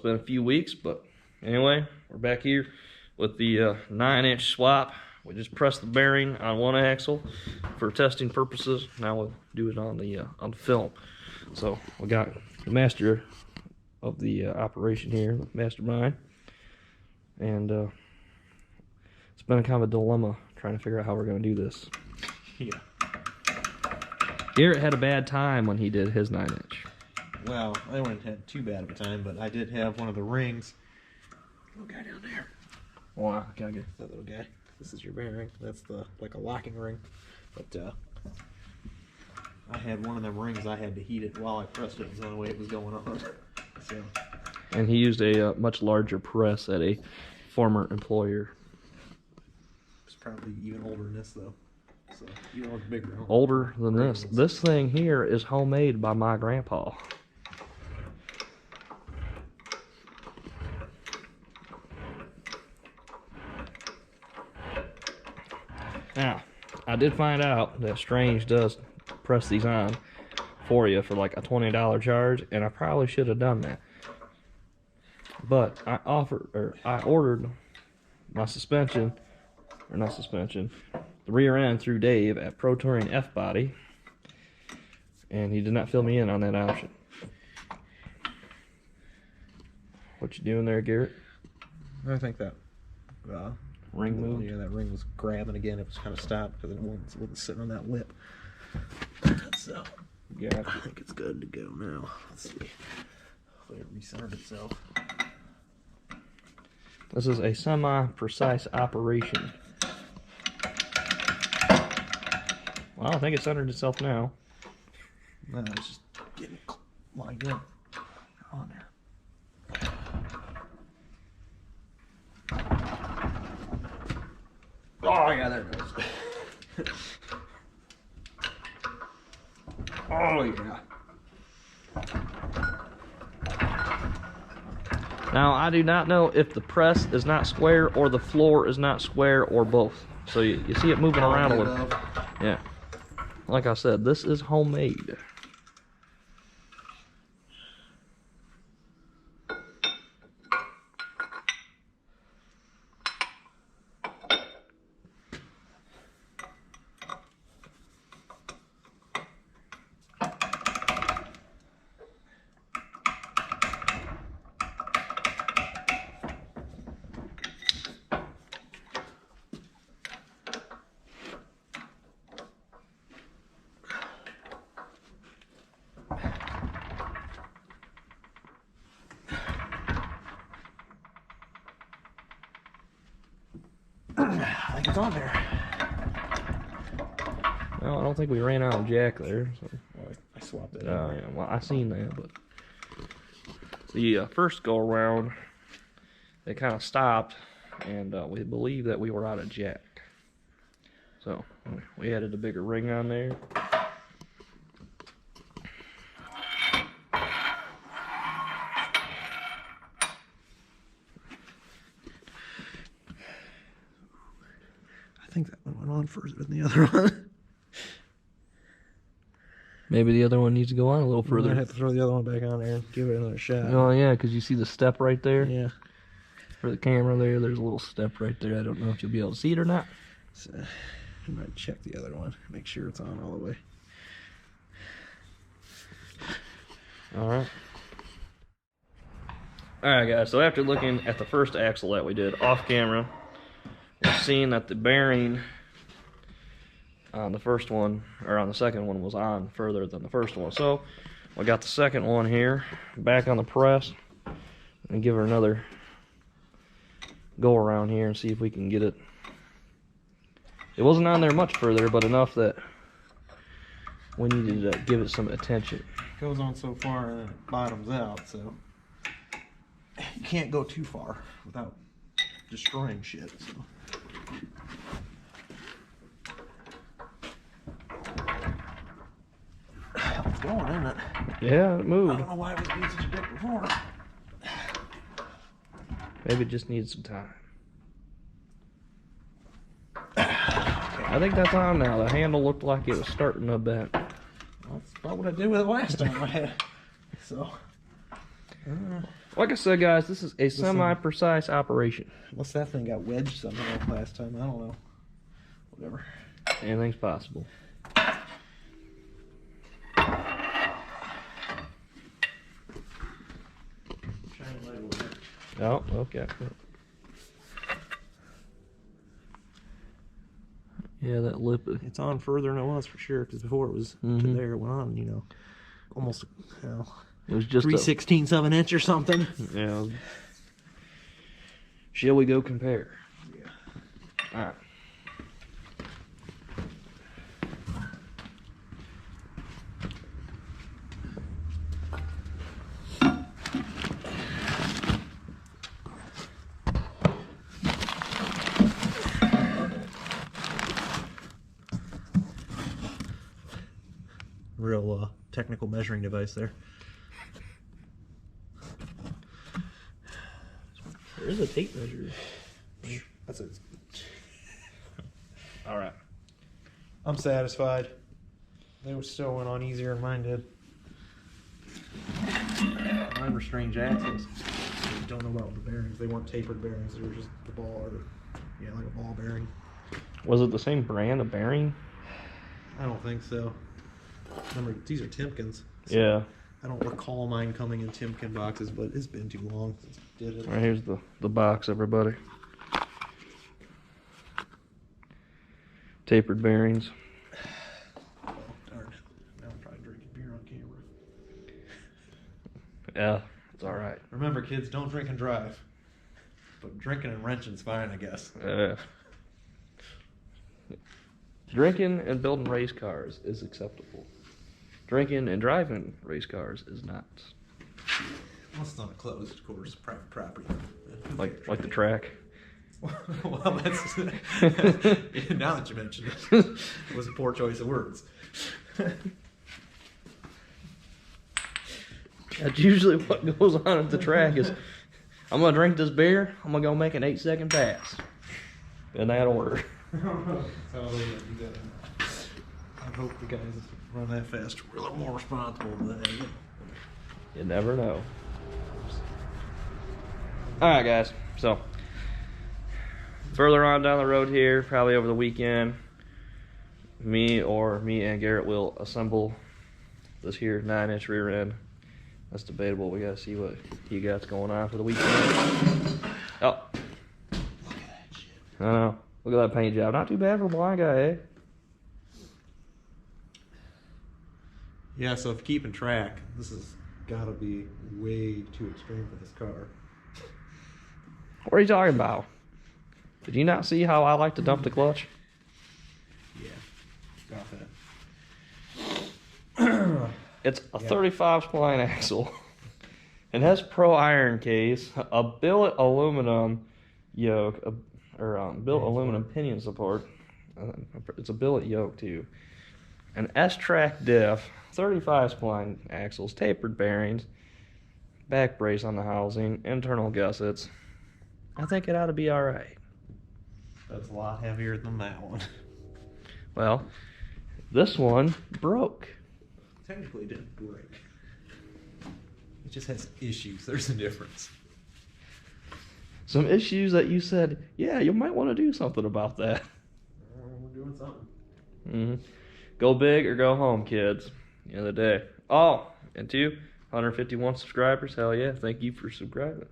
been a few weeks, but anyway, we're back here with the 9-inch swap. We just pressed the bearing on one axle for testing purposes. Now we'll do it on the film. So we got the master of the operation here, the mastermind, and it's been kind of a dilemma trying to figure out how we're going to do this. Yeah. Garrett had a bad time when he did his 9-inch. Well, I wouldn't have had too bad of a time, but I did have one of the rings. Little guy down there. Wow, gotta get That little guy. This is your bearing. That's like a locking ring. But I had one of them rings. I had to heat it while I pressed it. It was the only way it was going on. So. And he used a much larger press at a former employer. It's probably even older than this, though. So, even look bigger. Huh? Older than this. This thing here is homemade by my grandpa. Now, I did find out that Strange does press these on for you for like a $20 charge, and I probably should have done that. But I ordered my suspension, or not suspension, the rear end through Dave at Pro Touring F-Body, and he did not fill me in on that option. What you doing there, Garrett? I think that Ring moved? Yeah, that ring was grabbing again. It was kind of stopped because it wasn't sitting on that lip. So, yeah, I think it's good to go now. Let's see. Hopefully it recentered itself. This is a semi-precise operation. Well, I think it centered itself now. No, it's just getting lined up on there. Oh, yeah, there it goes. Oh, yeah. Now, I do not know if the press is not square or the floor is not square or both. So you see it moving around a little. Yeah. Like I said, this is homemade. I think it's on there. Well, I don't think we ran out of jack there. So. I swapped it. Oh, yeah. Well, I seen that, but the first go around, they kind of stopped, and we believe that we were out of jack. So we added a bigger ring on there. I think that one went on further than the other one. Maybe the other one needs to go on a little further. I have to throw the other one back on there and give it another shot. Oh, yeah, because you see the step right there? Yeah. For the camera there, there's a little step right there. I don't know if you'll be able to see it or not. So, I might check the other one, make sure it's on all the way. Alright. Alright, guys, so after looking at the first axle that we did off camera, we're seeing that the bearing on the first one, or on the second one, was on further than the first one. So we got the second one here back on the press, and give her another go around here and see if we can get it. It wasn't on there much further, but enough that we needed to give it some attention. It goes on so far and then it bottoms out, so you can't go too far without destroying shit. So. It's going, isn't it? Yeah, it I moved. don't know why it was being such a dick before. Maybe it just needs some time. I think that's on now. The handle looked like it was starting to bend. That's about what I did with it last time I had it. So, Like I said, guys, this is a thing- semi-precise operation. Unless that thing got wedged somehow last time, I don't know. Whatever. Anything's possible. Oh, okay. Yeah, that lip. It's on further than it was for sure, because before it was to Mhm. there, it went on, you know, almost, you know, It was just 3/16 of an inch or something. Yeah. Shall we go compare? Yeah. All right. Real technical measuring device there. There is a tape measure. That's it. All right. I'm satisfied. They still went on easier than mine did. Mine were strange axles. Don't know about the bearings. They weren't tapered bearings. They were just the ball, or yeah, like a ball bearing. Was it the same brand of bearing? I don't think so. Remember, these are Timkins. So Yeah. I don't recall mine coming in Timken boxes, but it's been too long since I did it. All right, here's the box, everybody. Tapered bearings. Oh, darn. Now I'm probably drinking beer on camera. Yeah, it's all right. Remember, kids, don't drink and drive. But drinking and wrenching's fine, I guess. Drinking and building race cars is acceptable. Drinking and driving race cars is not. Unless it's on a closed course, private property. Like the track. Well, that's now that you mention it, it was a poor choice of words. That's usually what goes on at the track is, I'm gonna drink this beer, I'm gonna go make an 8-second pass. In that order. I hope the guys run that fast are a little more responsible than that. You never know. Alright guys, so further on down the road here, probably over the weekend, me and Garrett will assemble this here 9-inch rear end. That's debatable. We gotta see what he got going on for the weekend. Oh, Look at that shit. I know. Look at that paint job. Not too bad for a blind guy, eh? Yeah, so if you're keeping track, this has got to be way too extreme for this car. What are you talking about? Did you not see how I like to dump the clutch? Yeah, got that. It's a Yeah. 35 spline axle. It has pro iron case, a billet aluminum yoke, billet aluminum pinion support. It's a billet yoke too. An S-track diff, 35 spline axles, tapered bearings, back brace on the housing, internal gussets. I think it ought to be all right. That's a lot heavier than that one. Well, this one broke. Technically, it didn't break. It just has issues. There's a difference. Some issues that you said, yeah, you might want to do something about that. We're doing something. Mm-hmm. Go big or go home, kids. The end of the day. Oh, and 151 subscribers. Hell yeah. Thank you for subscribing.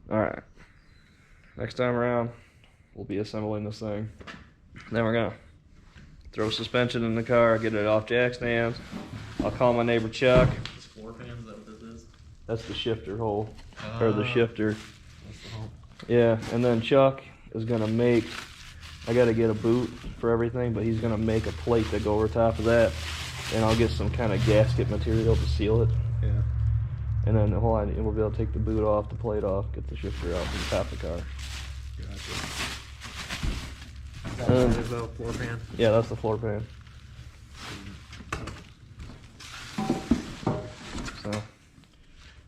Alright. Next time around, we'll be assembling this thing. Then we're going to throw suspension in the car, get it off jack stands. I'll call my neighbor Chuck. This floor fan, is that what this is? That's the shifter hole. Or the shifter. That's the home. Yeah, and then Chuck is going to make, I got to get a boot for everything, but he's going to make a plate to go over top of that. And I'll get some kind of gasket material to seal it. Yeah. And then we'll be able to take the boot off, the plate off, get the shifter out from the top of the car. Gotcha. That is a floor fan. Yeah, that's the floor pan. So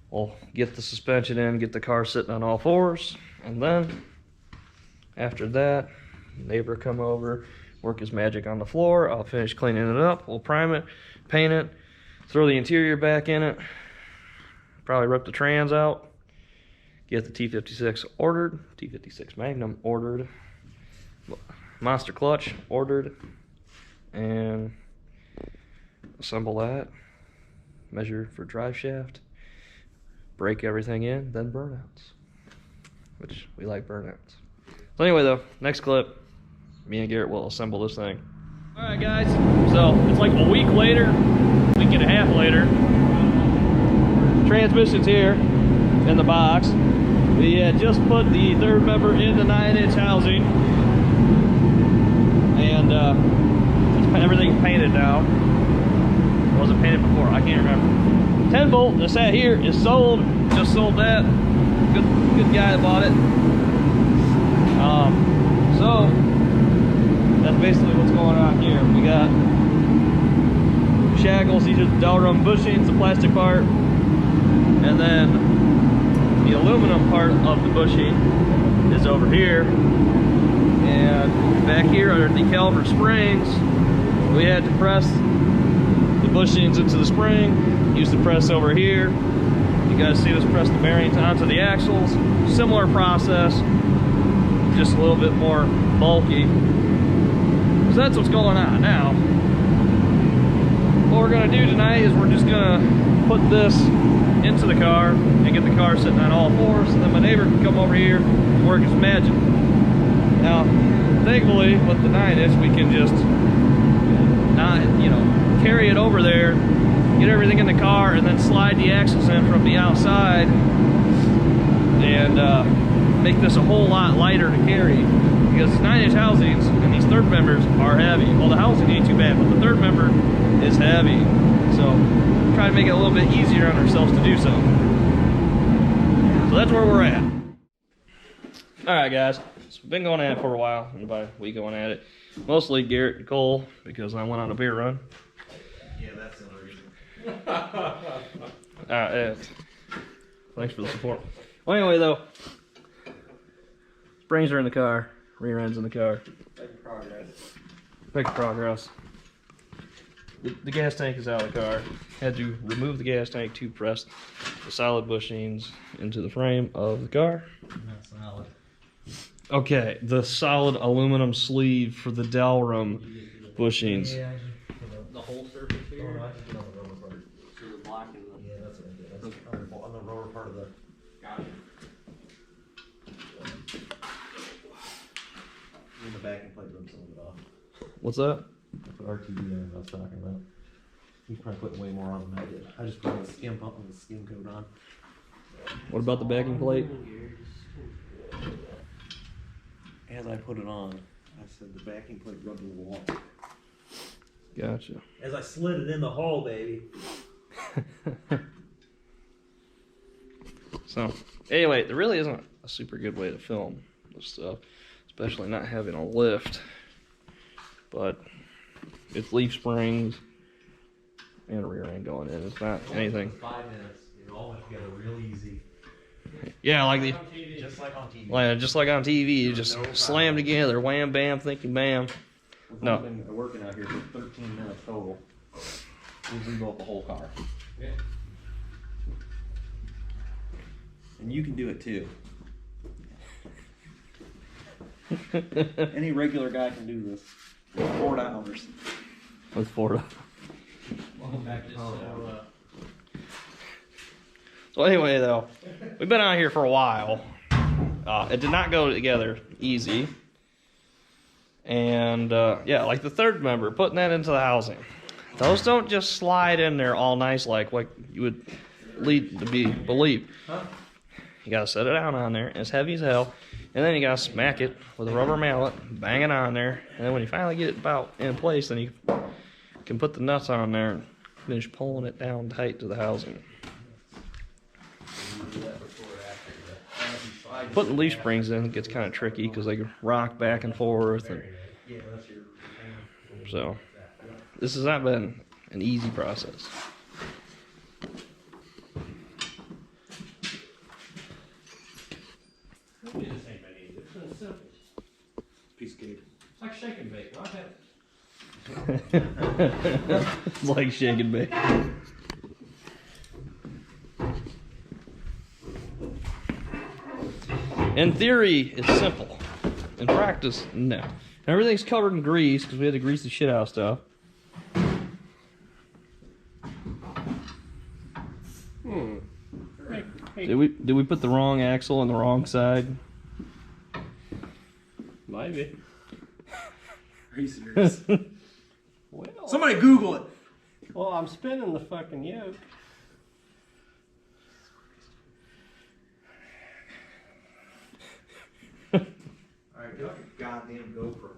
we'll get the suspension in, get the car sitting on all fours, and then after that, neighbor come over, work his magic on the floor. I'll finish cleaning it up. We'll prime it, paint it, Throw the interior back in it. Probably rip the trans out. Get the T56 ordered. T56 Magnum ordered. Monster clutch ordered. And assemble that. Measure for drive shaft. Break everything in, then burnouts. Which we like burnouts. So anyway though, next clip, me and Garrett will assemble this thing. Alright guys, so it's like a week later, week and a half later. Transmission's here in the box. We had just put the third member in the 9-inch housing. And everything's painted now. It wasn't painted before, I can't remember. 10 volt that sat here is sold, just sold that. Good guy that bought it. So that's basically what's going on here. We got shackles, these are the Delrum bushings, the plastic part, and then the aluminum part of the bushing is over here. And back here are the caliper springs. We had to press the bushings into the spring, use the press over here. You guys see us press the bearings onto the axles. Similar process, just a little bit more bulky. So that's what's going on. Now, what we're gonna do tonight is we're just gonna put this into the car and get the car sitting on all fours, so then my neighbor can come over here and work his magic. Now, thankfully, with the 9-inch, we can just not, carry it over there, get everything in the car, and then slide the axles in from the outside and make this a whole lot lighter to carry, because 9-inch housings and these third members are heavy. Well, the housing ain't too bad, but the third member is heavy, so try to make it a little bit easier on ourselves to do so. So that's where we're at. All right, guys, so we've been going at it for a while, and by we going at it, mostly Garrett and Cole, because I went on a beer run. Yeah, that's the only reason. Alright, thanks for the support. Well, anyway, though, springs are in the car, rear end's in the car. Making progress. The gas tank is out of the car. Had to remove the gas tank to press the solid bushings into the frame of the car. Not solid. Okay, the solid aluminum sleeve for the Delrum bushings. Yeah, The whole surface here? I just put on the rubber part. So the block and the... Yeah, that's what I did. That's on the rubber part of the... Got it. In the backing plate, rub some of it off. What's that? That's what RTD I was talking about. You probably put way more on than I did. I just put the skim pump and the skim coat on. What about the backing plate? As I put it on, I said the backing plate rubbed a little off. Gotcha. As I slid it in the hole, baby. So, anyway, there really isn't a super good way to film this stuff, especially not having a lift. But it's leaf springs and a rear end going in. It's not anything. 5 minutes. It all went together real easy. Yeah, like the Just like on TV. just like on TV, you just slam together, wham, bam, thinking, bam. We've No. only been working out here for 13 minutes total. We rebuilt the whole car. Yeah. And you can do it too. Any regular guy can do this. 4 hours. With Ford. Welcome back to So anyway, though, we've been out here for a while. It did not go together easy. And yeah, like the third member, putting that into the housing. Those don't just slide in there all nice like you would lead to believe. You gotta set it down on there. It's heavy as hell. And then you gotta smack it with a rubber mallet, bang it on there. And then when you finally get it about in place, then you can put the nuts on there and finish pulling it down tight to the housing. Putting leaf springs in gets kind of tricky because they rock back and forth, and so this has not been an easy process. Piece of cake. It's like shake and bake. I've had It's like shake and bake. In theory, it's simple. In practice, no. Everything's covered in grease because we had to grease the shit out of stuff. Hey, Did we put the wrong axle on the wrong side? maybe. Are you serious? Well, Somebody Google it. well, I'm spinning the fucking yoke. Alright, get off your goddamn GoPro.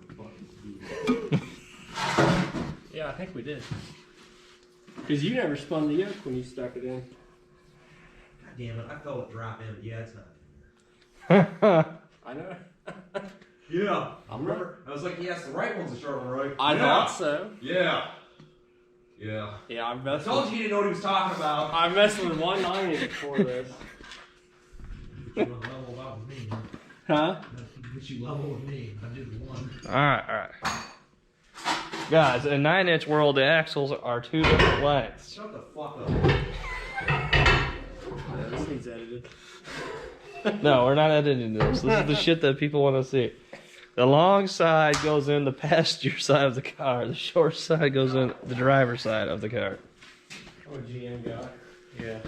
Yeah, I think we did. Because you never spun the yoke when you stuck it in. God damn it, I felt it drop in, but yeah, it's not. I know. Yeah. I remember. I was like, yes, the right one's the sharp one, right? I yeah. thought so. Yeah. Yeah. Yeah, I I messed told with, you he didn't know what he was talking about. I messed with 190 before this. Level about with me. Huh? Get you level with me. I did one. Alright. Guys, in 9-inch world, the axles are 2 different lengths. Shut the fuck up. Yeah, this needs edited. No, we're not editing this. This is the shit that people want to see. The long side goes in the passenger side of the car. The short side goes in the driver's side of the car. Oh, GM guy. Yeah.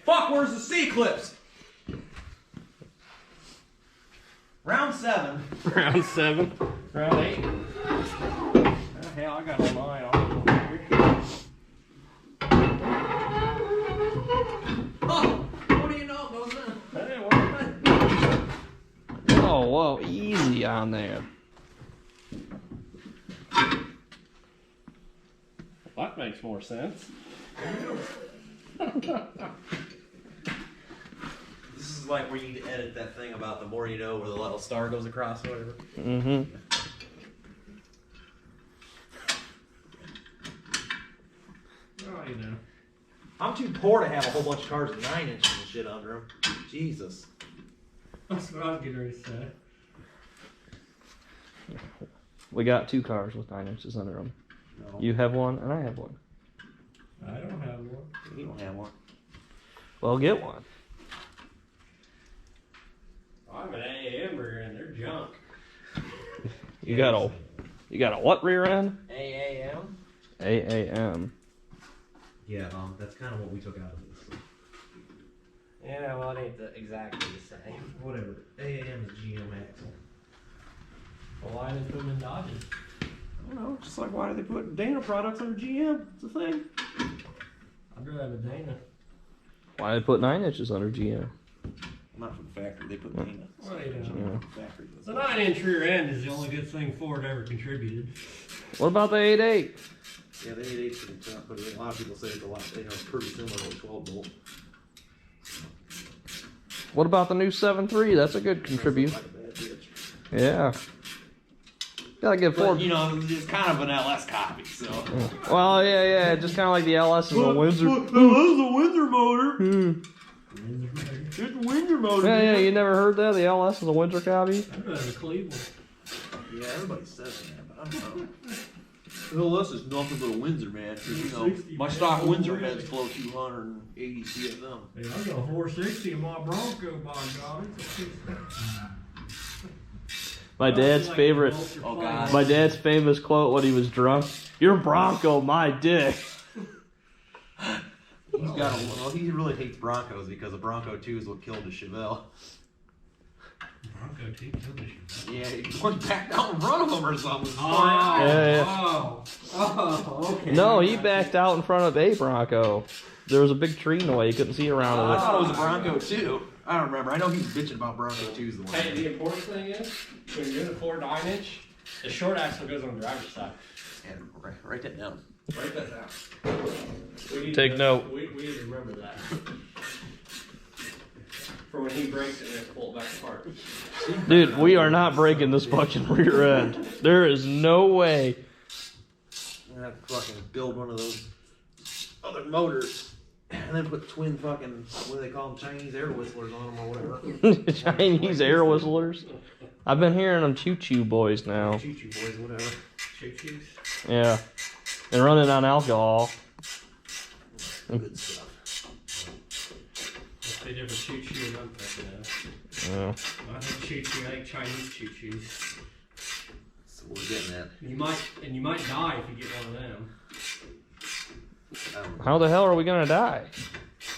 Fuck, where's the C-clips? Round 7. Round 7. Round 8. Oh, hell, I got a line on here. Oh, what do you know? It goes in. Hey, what? Oh, whoa, easy on there. That makes more sense. This is like where you need to edit that thing about the more you know, where the little star goes across or whatever. Mm-hmm. Oh, you know. I'm too poor to have a whole bunch of cars with 9 inches and shit under them. Jesus. That's what I was getting ready to say. We got 2 cars with 9 inches under them. No. You have one, and I have one. I don't have one. You don't have one. Well, get one. I'm an AAMer and they're junk. You got a what rear end? AAM? AAM. Yeah, that's kind of what we took out of this. Yeah, well, it ain't exactly the same. Whatever. AAM is GM axle. Well, why did they put them in Dodges? I don't know. Just like why do they put Dana products under GM? It's a thing. I'd rather have a Dana. Why did they put 9 inches under GM? Not from the factory. They put Dana. Well, you know. Yeah. Factory. The 9-inch rear end is the only good thing Ford ever contributed. What about the 8.8? Yeah, they made 8 for the top, but a lot of people say it's a lot. They know it's pretty similar to a 12 bolt. What about the new 7.3? That's a good contribute. Like a bad bitch. Yeah. Gotta give But, Ford. you know, it's kind of an LS copy, so. Well, yeah, just kind of like the LS is a Windsor. That was a Windsor motor. Hmm. It's a Windsor motor. Yeah, you never heard that? The LS is a Windsor copy? I'd rather Cleveland. Yeah, everybody says that, but I don't know. The LS is nothing but a Windsor, man. 'Cause, you know, my stock Windsor heads flow 280 CFM. Hey, I got a 460 in my Bronco, by God. It's a My dad's favorite. Oh, God. My dad's famous quote when he was drunk: "Your Bronco, my dick." He's got a, well, he really hates Broncos because the Bronco 2 is what killed the Chevelle. Bronco T killed the Yeah, he went back down in front of him or something. Oh, Yeah. oh, okay. No, he backed out in front of a Bronco. There was a big tree in the way; you couldn't see around I it. thought it was a Bronco 2. I don't remember. I know he's bitching about Bronco 2's the one. Hey, the important thing is, when you're doing a Ford 9-inch, the short axle goes on the driver's side. And write that down. Write that down. We need Take to, note. We need to remember that. For when he breaks it, we have to pull it back apart. Dude, we are not breaking this fucking rear end. There is no way. I'm gonna have to fucking build one of those other motors and then put twin fucking, what do they call them, Chinese air whistlers on them or whatever. Chinese air whistlers. I've been hearing them choo-choo boys now. Choo-choo boys, whatever. Choo-choos. Yeah. And running on alcohol. Good stuff. What's the difference choo-choo and I'm thinking of? Yeah. I think choo-choo, I like Chinese choo-choos. So we're getting that. You might die if you get one of them. How the hell are we gonna die?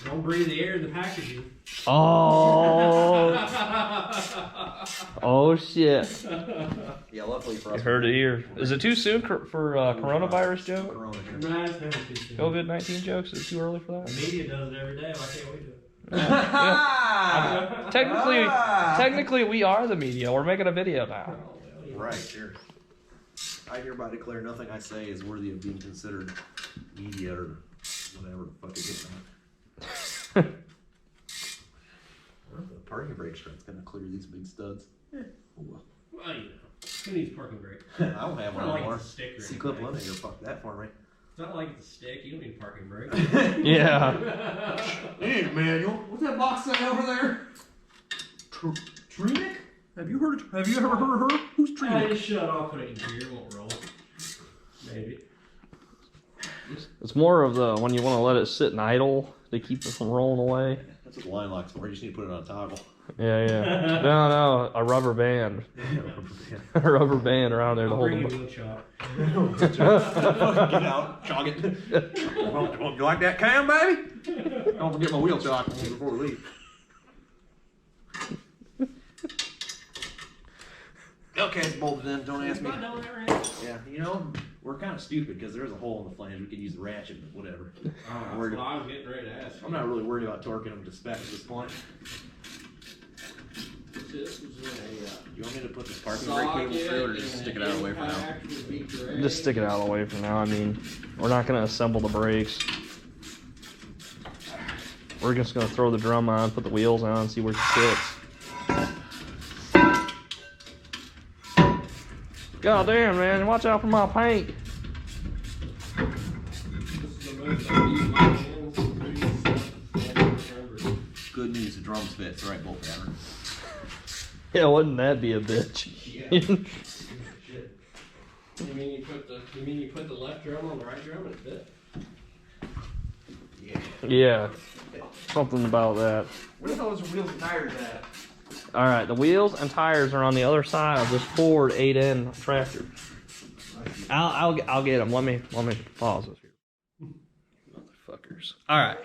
Don't breathe the air in the packaging. Oh. Oh shit. Yeah, luckily for us. You heard it here. Is it too soon for coronavirus joke? Corona here. Nah, it's never too soon. COVID-19 jokes? Is it too early for that? The media does it every day. Why can't we do it? Technically, we are the media. We're making a video now. Right, sure. I hereby declare nothing I say is worthy of being considered media or whatever the fuck it is. The parking brake strip's gonna clear these big studs. Oh well. Well, you know. Who needs parking brake? I don't have It's one not like anymore. it's a stick or C-clip anything. eliminator, fuck that for me. It's not like it's a stick. You don't need a parking brake. Yeah. Hey, Manuel, what's that box say over there? Trenick? Have you ever heard of her? Who's I just shut off, put it in gear, it won't roll. Maybe. It's more of the when you want to let it sit and idle to keep it from rolling away. That's what the line lock's for. You just need to put it on a toggle. Yeah, yeah. No, a rubber band. A rubber band around there to I'll hold bring you it. a wheel chop. Get out, jog it. You like that cam, baby? Don't forget my wheel chock before we leave. Okay, it's bolted in. Don't ask me. Yeah, you know, we're kind of stupid because there's a hole in the flange. We could use the ratchet, but whatever. That's what I was getting ready to ask. I'm not really worried about torquing them to spec at this point. This was in You want me to put this parking brake cable through or just stick it out away for now? Just stick it out of the way for now. I mean, we're not going to assemble the brakes. We're just going to throw the drum on, put the wheels on, see where it sits. God damn, man. Watch out for my paint. Good news, the drums fit. It's the right bolt pattern. Yeah, wouldn't that be a bitch? You mean you put the left drum on the right drum and it fit? Yeah. Something about that. Where the hell is the wheels and tires at? All right, the wheels and tires are on the other side of this Ford 8N tractor. I'll get them. Let me pause this here. Motherfuckers. All right.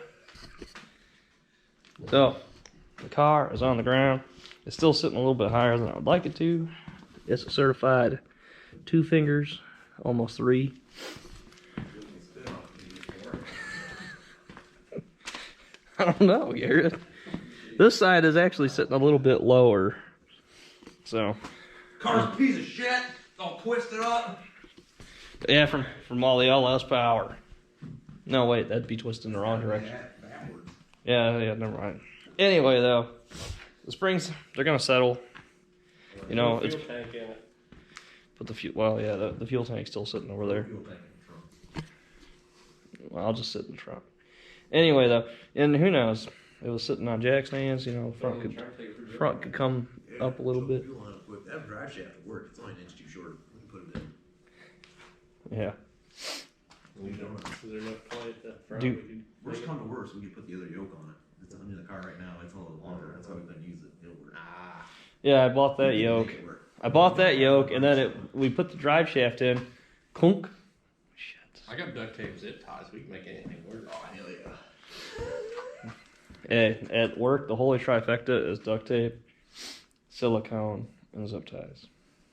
So the car is on the ground. It's still sitting a little bit higher than I would like it to. It's a certified 2 fingers, almost 3. I don't know, Garrett. This side is actually sitting a little bit lower. So Car's a piece of shit. It's all twisted up. yeah, from all the LS power. No, wait, that'd be twisted in the wrong direction. Yeah, never mind. Anyway, though, the springs, they're gonna settle. You know, it's Fuel tank in it. put the fuel. Well, yeah, the fuel tank's still sitting over there. Well, I'll just sit in the trunk. Anyway, though, and who knows? It was sitting on jack stands. You know, the front could come up a little bit. That drive shaft would work. It's only an inch too short. We can put it in. Yeah. Is there enough play at the front? Do- We could Worst come to worst, we could put the other yoke on it. It's under the car right now. It's a little longer. That's why we couldn't use it. It'll work. Yeah, I bought that yoke. Make it work. I bought that yoke, and then we put the drive shaft in. Clunk. Shit. I got duct tape zip ties. We can make anything work. Oh, hell yeah. At work, the holy trifecta is duct tape, silicone, and zip ties.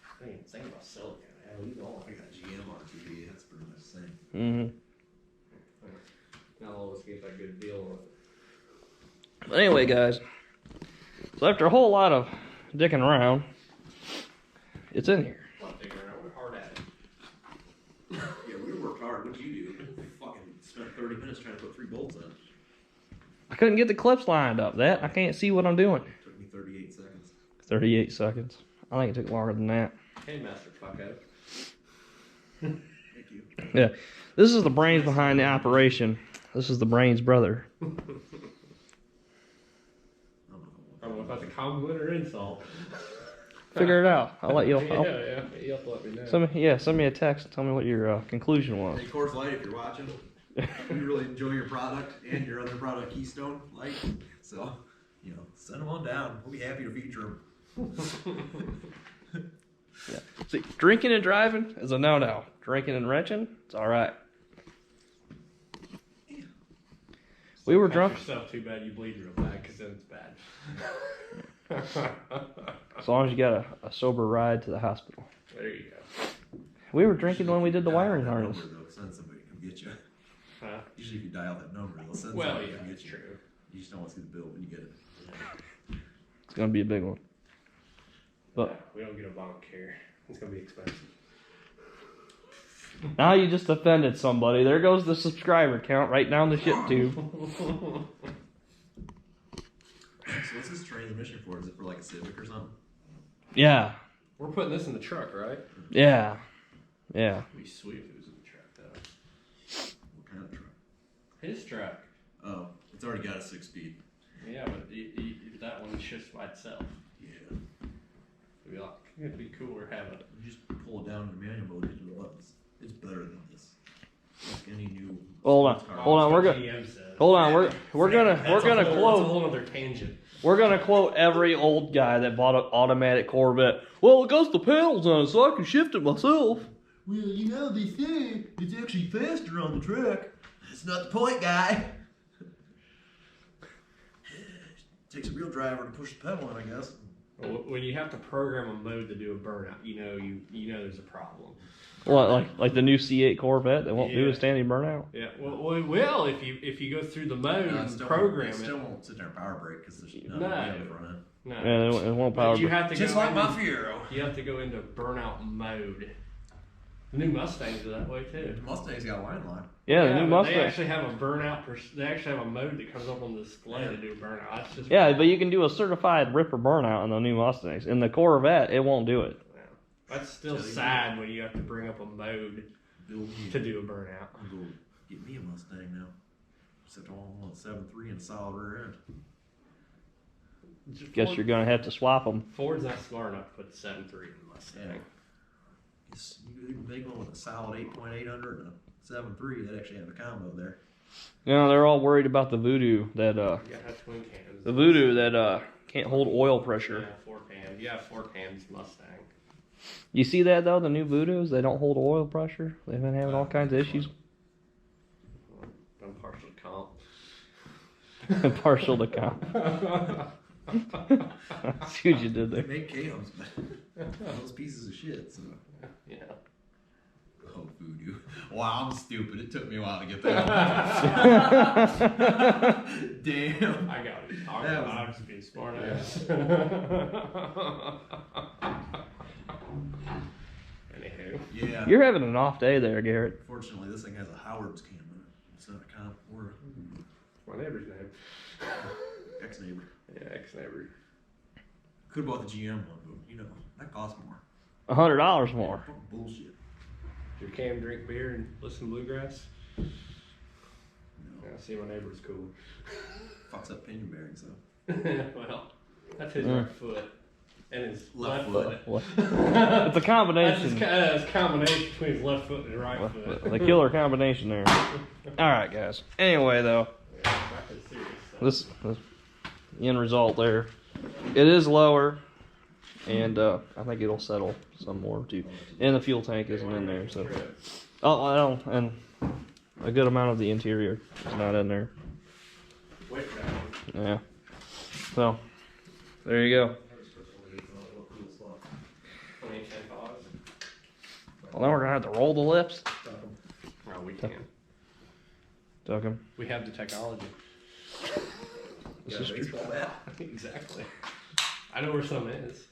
I didn't even think about silicone. How you going? I got GM on TV. That's pretty much the same. Mm-hmm. Now I'll always get that good deal on it. But anyway, guys, so after a whole lot of dicking around, it's in here. I'm not figuring out. We're hard at it. Yeah, we worked hard. What'd you do? We fucking spent 30 minutes trying to put 3 bolts in. I couldn't get the clips lined up. I can't see what I'm doing. Took me 38 seconds. 38 seconds. I think it took longer than that. Hey, Master Fucko. Thank you. Yeah, this is the brains behind the operation. This is the brains brother. I don't know if that's a compliment or insult. Figure it out. I'll let you. Yeah, you have to let me know. Send me a text and tell me what your conclusion was. Hey, Coors Light, if you're watching, we really enjoy your product and your other product, Keystone Light. So, send them on down. We'll be happy to feature them. Yeah. See, drinking and driving is a no-no. Drinking and wrenching, it's all right. We were Cut drunk. yourself too bad you bleed real bad, because then it's bad. As long as you got a sober ride to the hospital. There you go. We were drinking when we did the wiring Dial that harness. number, they'll send somebody to come get you. Huh? Usually if you dial that number, they'll send Well, somebody yeah, to come that's get you. true. You just don't want to see the bill when you get it. It's gonna be a big one. But We don't get a bunk here. It's gonna be expensive. now you just offended somebody. There goes the subscriber count right down the shit tube. So what's this transmission for? Is it for like a Civic or something? Yeah, We're putting this in the truck, right? yeah. It'd be sweet if it was in the truck, though. What kind of truck? His truck. Oh, it's already got a 6-speed. Yeah, but that one shifts by itself. Yeah. It'd be cooler having it. You just pull it down in the manual mode, hit the buttons. It's better than this. Like any new. Hold on, sports car. hold on. We're gonna GM said. hold on. We're gonna That's a quote. whole other tangent. We're gonna quote every old guy that bought an automatic Corvette. Well, it goes the pedals on it, so I can shift it myself. Well, they say it's actually faster on the track. That's not the point, guy. Takes a real driver to push the pedal in, I guess. When you have to program a mode to do a burnout, you know there's a problem. What, like the new C8 Corvette that won't do a Yeah. standing burnout? Yeah, well, it will if you go through the mode No, it and still program won't, it. still won't sit there and power brake because there's No. nothing on the front end. No, Yeah, it won't but power. you have to Just go like my into, Fiero. you have to go into burnout mode. The new Mustangs are that way too. The Mustang's got a line line. Yeah, the new but Mustang. They actually have a burnout. They actually have a mode that comes up on the display to do a burnout. That's just Yeah, but you can do a certified ripper burnout on the new Mustangs. In the Corvette, it won't do it. Yeah. That's still Tell you sad when you have to bring up a mode Build me. to do a burnout. I'm going to get me a Mustang now. Except I want 7.3 and a solid rear end. Guess you're gonna have to swap them. Ford's not smart enough to put 7.3 in the Mustang. Yes, you could even take one with a solid 8.8 under and a 7.3 that actually have a combo there. You know, they're all worried about the Voodoo You gotta have twin cams. the Voodoo that can't hold oil Yeah, pressure. 4 cams. Yeah, 4 cams Mustang. You see that though? The new Voodoos, they don't hold oil pressure. They've been having all kinds of issues. I'm partial to comp. Partial to comp. See what you did They there. make cams, but those pieces of shit. So. Yeah. Oh, Voodoo. Wow, I'm stupid. It took me a while to get that one. Damn. I got it. That was- I'm just being smart ass. Anywho. Yeah. You're having an off day there, Garrett. Fortunately, this thing has a Howard's cam in it. It's not a comp or My neighbor's name. ex-neighbor. Yeah, ex-neighbor. Could have bought the GM one, but that costs more. $100 more. Fucking bullshit. Your Cam drink beer and listen to bluegrass? No. Yeah, see, my neighbor's cool. Fucks up pinion bearings though. Well, that's his Mm. right foot. And his Left left, foot. foot. What? It's a That's combination. his combination between his left foot and his right foot. The killer combination there. All right, guys. Anyway, though, Yeah, back to the serious stuff. this end result there, it is lower, and I think it'll settle some more too. And the fuel tank isn't in there, so well, and a good amount of the interior is not in there. Wait for that one. Yeah. So there you go. 2010 Well, now we're gonna have to roll the lips. No, we can. Tuck 'em. We have the technology. This is true. baseball bat. Exactly. I know where some is.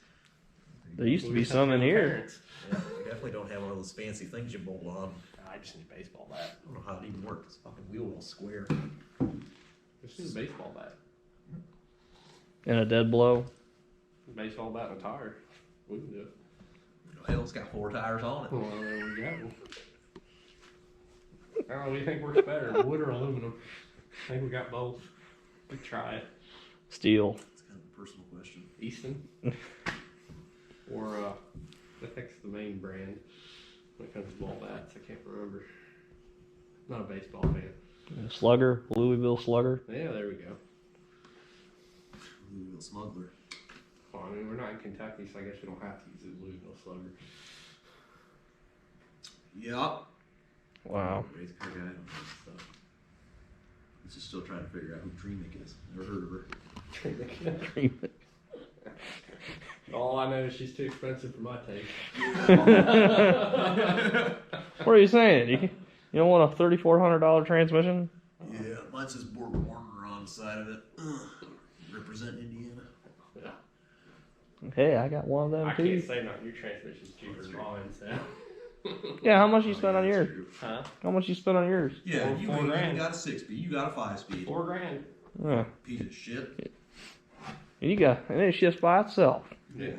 There used to We be just have some to in tell here. parents. Yeah, we definitely don't have one of those fancy things you bolt on. I just need a baseball bat. I don't know how it even works. This fucking wheel won't square. This is a baseball bat. And a dead blow. Baseball bat and a tire. We can do it. Hell, it's got 4 tires on it. Well, there we go. I don't know, what do you think works better, wood or aluminum? I think we got both. We try it. Steel. It's kind of a personal question. Easton? Or, I think it's the main brand when it comes to ball bats. I can't remember. Not a baseball fan. Slugger. Louisville Slugger. Yeah, there we go. Louisville Smuggler. Well, I mean, we're not in Kentucky, so I guess we don't have to use the Louisville Slugger. Yep. Wow. Race car guy. I don't know stuff. He's just still trying to figure out who Dreamick is. Never heard of her. All I know is she's too expensive for my taste. What are you saying? You don't want a $3,400 transmission? Yeah, mine says Borg Warner on the side of it. Represent Indiana. Yeah. Hey, I got one of them I too. can't say nothing. Your transmission's cheaper than mine, so. Yeah, how much you spent on Yeah, yours? that's true. Huh? How much you spent on yours? Yeah, Four- you four ain't grand. got a 6-speed. You got a 5-speed. $4,000. Yeah. Piece of shit. And you got, and it shifts by itself. Yeah.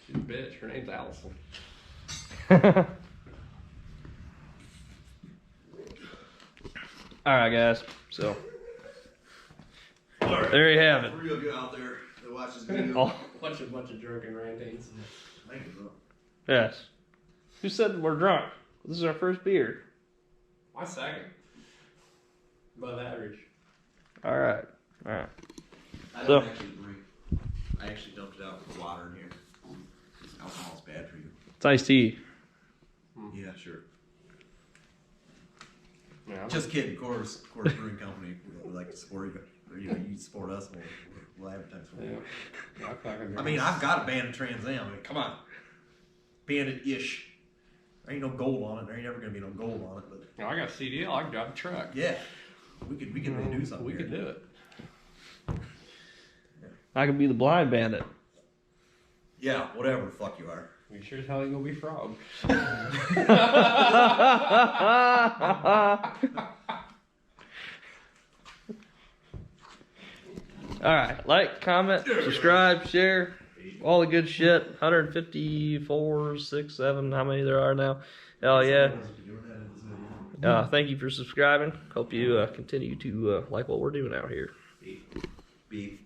She's a bitch. Her name's Allison. All right, guys. So Alright. there you have it. For real good out there that watches video. Oh, Watch a bunch of drunken rantings. Thank you, bro. yes. Who said we're drunk? This is our first beer. My second. Above average. All right. All right. I So- don't actually drink. I actually dumped it out with water in here. This alcohol's bad for you. It's iced tea. Yeah, sure. Yeah, Just kidding. Coors Brewing Company. We'd like to support you. Or, you know, you support us. We'll advertise for you. yeah. I mean, I've got a Bandit Trans Am. I mean, come on. Bandit-ish. There ain't no gold on it. There ain't ever gonna be no gold on it. But I got a CDL. I can drive a truck. yeah, we could really do something. We here. could do it. I could be the blind bandit. Yeah, whatever the fuck you are. We sure as hell ain't gonna be frog. All right. Like, comment, subscribe, share, all the good shit. 154, 6, 7, how many there are now? Hell yeah. Thank you for subscribing. Hope you continue to like what we're doing out here. Beef.